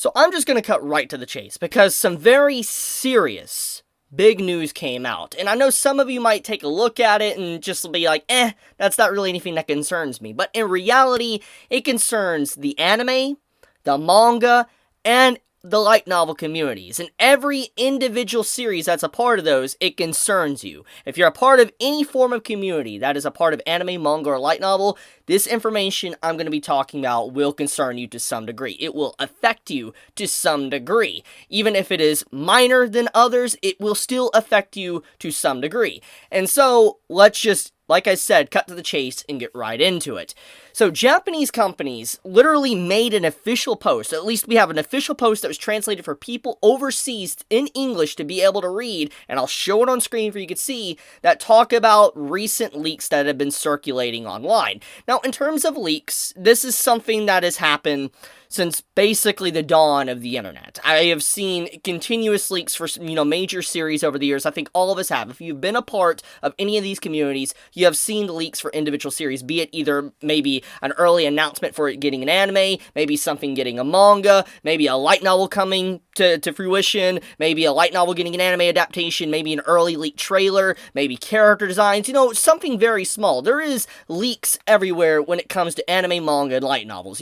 So I'm just going to cut right to the chase, because some very serious big news came out. And I know some of you might take a look at it and just be like, that's not really anything that concerns me. But in reality, it concerns the anime, the manga, and the light novel communities. And every individual series that's a part of those, it concerns you. If you're a part of any form of community that is a part of anime, manga, or light novel, this information I'm going to be talking about will concern you to some degree. It will affect you to some degree. Even if it is minor than others, it will still affect you to some degree. And so, let's just, like I said, cut to the chase and get right into it. So Japanese companies literally made an official post, at least we have an official post that was translated for people overseas in English to be able to read, and I'll show it on screen for you can see, that talk about recent leaks that have been circulating online. Now, in terms of leaks, this is something that has happened since basically the dawn of the internet. I have seen continuous leaks for, major series over the years. I think all of us have. If you've been a part of any of these communities, you have seen the leaks for individual series, be it either maybe an early announcement for it getting an anime, maybe something getting a manga, maybe a light novel coming to fruition, maybe a light novel getting an anime adaptation, maybe an early leak trailer, maybe character designs, something very small. There is leaks everywhere when it comes to anime, manga, and light novels.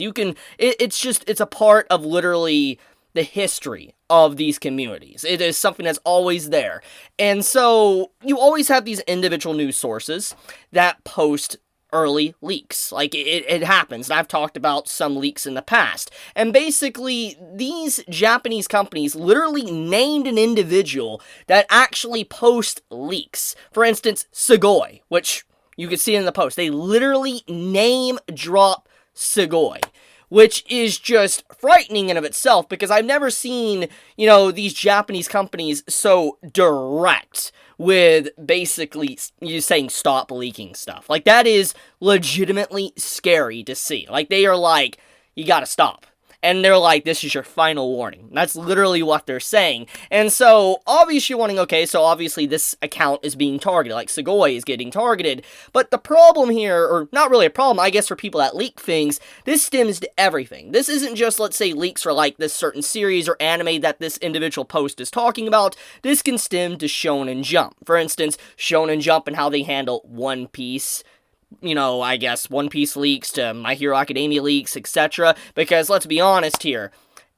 It's a part of literally the history of these communities. It is something that's always there. And so, you always have these individual news sources that post early leaks. Like, it happens, and I've talked about some leaks in the past. And basically, these Japanese companies literally named an individual that actually post leaks. For instance, Sugoi, which you can see in the post. They literally name drop Sugoi, which is just frightening in of itself, because I've never seen, these Japanese companies so direct with basically you saying stop leaking stuff. Like, that is legitimately scary to see. Like, they are like, you gotta stop. And they're like, this is your final warning. That's literally what they're saying. And so, obviously you're wondering, okay, so obviously this account is being targeted, like Sugoi is getting targeted. But the problem here, or not really a problem, I guess for people that leak things, this stems to everything. This isn't just, let's say, leaks for like this certain series or anime that this individual post is talking about. This can stem to Shonen Jump. For instance, Shonen Jump and how they handle One Piece, I guess One Piece leaks to My Hero Academia leaks, etc. Because let's be honest here,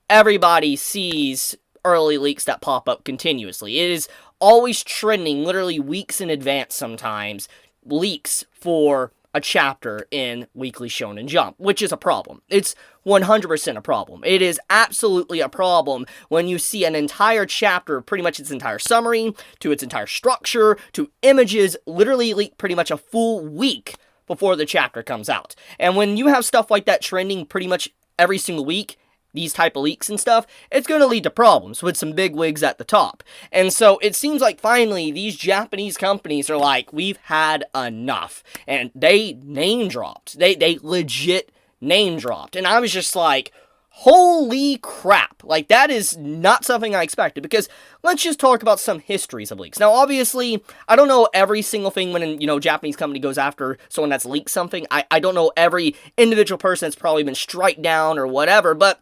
everybody sees early leaks that pop up continuously. It is always trending, literally weeks in advance sometimes, leaks for a chapter in Weekly Shonen Jump, which is a problem. It's 100% a problem. It is absolutely a problem when you see an entire chapter, pretty much its entire summary, to its entire structure, to images, literally leak pretty much a full week before the chapter comes out. And when you have stuff like that trending pretty much every single week, these type of leaks and stuff, it's going to lead to problems with some big wigs at the top. And so it seems like finally these Japanese companies are like, we've had enough. And they name dropped. They legit name dropped. And I was just like, holy crap. Like, that is not something I expected, because let's just talk about some histories of leaks. Now, obviously, I don't know every single thing when, a Japanese company goes after someone that's leaked something. I don't know every individual person that's probably been struck down or whatever, but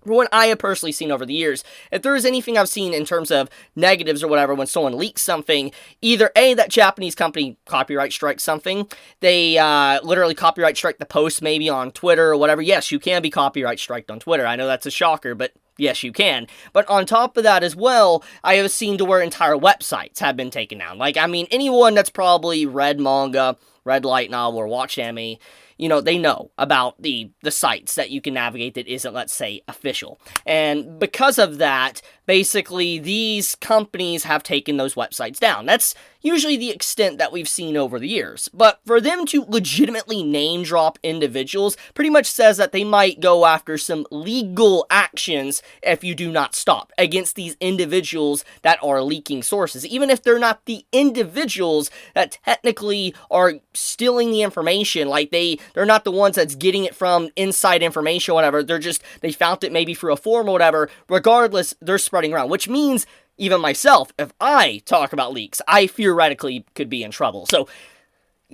from what I have personally seen over the years, if there is anything I've seen in terms of negatives or whatever when someone leaks something, either A, that Japanese company copyright strikes something, they literally copyright strike the post maybe on Twitter or whatever. Yes, you can be copyright striked on Twitter. I know that's a shocker, but yes, you can. But on top of that as well, I have seen to where entire websites have been taken down. Like, anyone that's probably read manga, read light novel, or watched anime, they know about the sites that you can navigate that isn't, let's say, official. And because of that, basically, these companies have taken those websites down. That's usually the extent that we've seen over the years. But for them to legitimately name drop individuals pretty much says that they might go after some legal actions if you do not stop against these individuals that are leaking sources. Even if they're not the individuals that technically are stealing the information, like they're not the ones that's getting it from inside information or whatever. They found it maybe through a forum or whatever. Regardless, they're spreading around, which means even myself, if I talk about leaks, I theoretically could be in trouble. So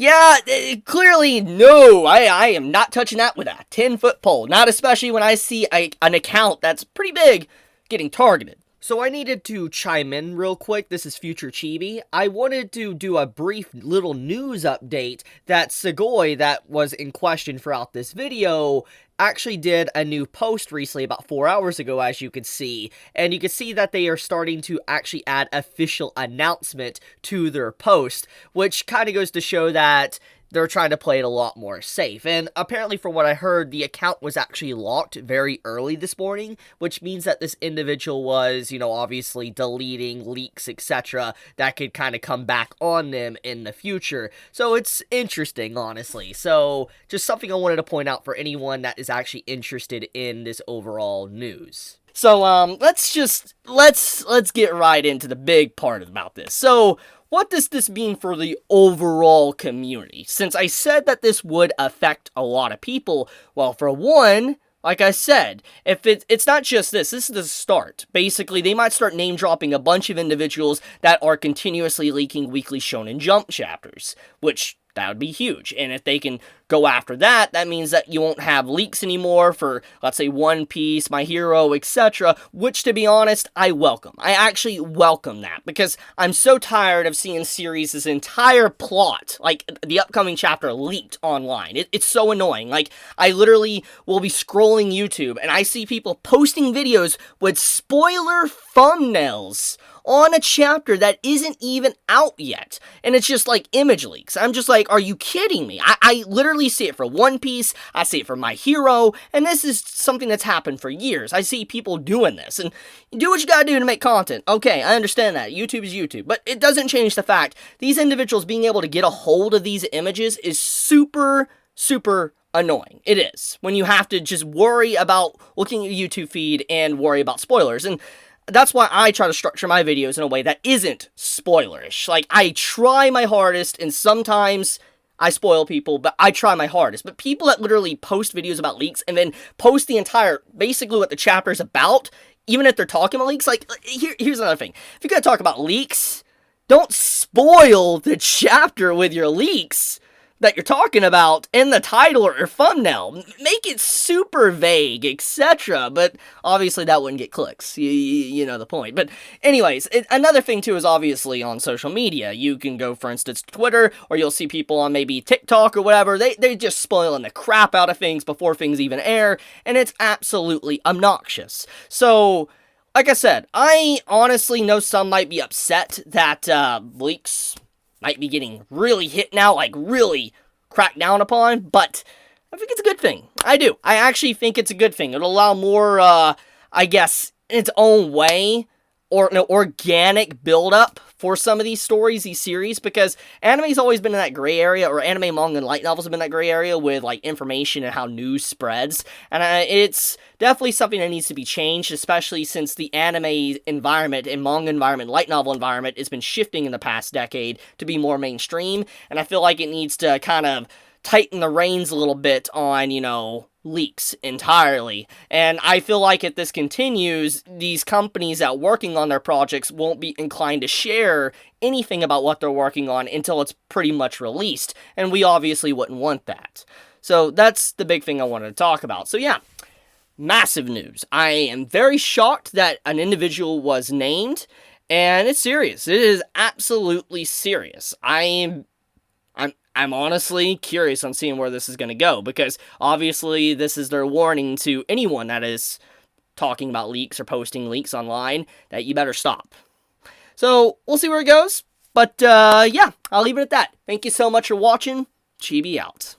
Yeah, clearly, no, I am not touching that with a 10-foot pole. Not especially when I see an account that's pretty big getting targeted. So I needed to chime in real quick. This is Future Chibi. I wanted to do a brief little news update that Sugoi, that was in question throughout this video, actually did a new post recently about 4 hours ago, as you can see. And you can see that they are starting to actually add official announcement to their post, which kind of goes to show that they're trying to play it a lot more safe. And apparently, from what I heard, the account was actually locked very early this morning, which means that this individual was, obviously deleting leaks, etc., that could kind of come back on them in the future. So it's interesting, honestly. So just something I wanted to point out for anyone that is actually interested in this overall news. So, let's get right into the big part about this. So, what does this mean for the overall community? Since I said that this would affect a lot of people, well, for one, like I said, if it's not just this is the start. Basically, they might start name-dropping a bunch of individuals that are continuously leaking Weekly Shonen Jump chapters, which that would be huge. And if they can go after that, that means that you won't have leaks anymore for, let's say, One Piece, My Hero, etc., which, to be honest, I welcome. I actually welcome that, because I'm so tired of seeing series' entire plot, like the upcoming chapter, leaked online. It's so annoying. Like, I literally will be scrolling YouTube, and I see people posting videos with spoiler thumbnails on a chapter that isn't even out yet. And it's just like image leaks. I'm just like, are you kidding me? I literally see it for One Piece, I see it for My Hero, and this is something that's happened for years. I see people doing this, and you do what you gotta do to make content. Okay, I understand that. YouTube is YouTube. But it doesn't change the fact, these individuals being able to get a hold of these images is super, super annoying. It is. When you have to just worry about looking at your YouTube feed and worry about spoilers. And that's why I try to structure my videos in a way that isn't spoilerish. Like, I try my hardest, and sometimes I spoil people, but I try my hardest. But people that literally post videos about leaks and then post the entire, basically what the chapter's about, even if they're talking about leaks, like, here's another thing. If you're gonna talk about leaks, don't spoil the chapter with your leaks that you're talking about in the title or thumbnail. Make it super vague, etc. But obviously that wouldn't get clicks. You know the point. But anyways, another thing too is obviously on social media. You can go, for instance, Twitter, or you'll see people on maybe TikTok or whatever. They're just spoiling the crap out of things before things even air, and it's absolutely obnoxious. So, like I said, I honestly know some might be upset that leaks might be getting really hit now, like really cracked down upon, but I think it's a good thing. I do. I actually think it's a good thing. It'll allow more, I guess, in its own way, or an organic build-up for some of these stories, these series, because anime's always been in that gray area, or anime, manga, and light novels have been in that gray area with, like, information and how news spreads, and it's definitely something that needs to be changed, especially since the anime environment and manga environment, light novel environment has been shifting in the past decade to be more mainstream, and I feel like it needs to kind of tighten the reins a little bit on, leaks entirely. And I feel like if this continues, these companies that are working on their projects won't be inclined to share anything about what they're working on until it's pretty much released. And we obviously wouldn't want that. So that's the big thing I wanted to talk about. So yeah, massive news. I am very shocked that an individual was named, and it's serious. It is absolutely serious. I'm honestly curious on seeing where this is going to go, because obviously this is their warning to anyone that is talking about leaks or posting leaks online that you better stop. So we'll see where it goes, but yeah, I'll leave it at that. Thank you so much for watching. Chibi out.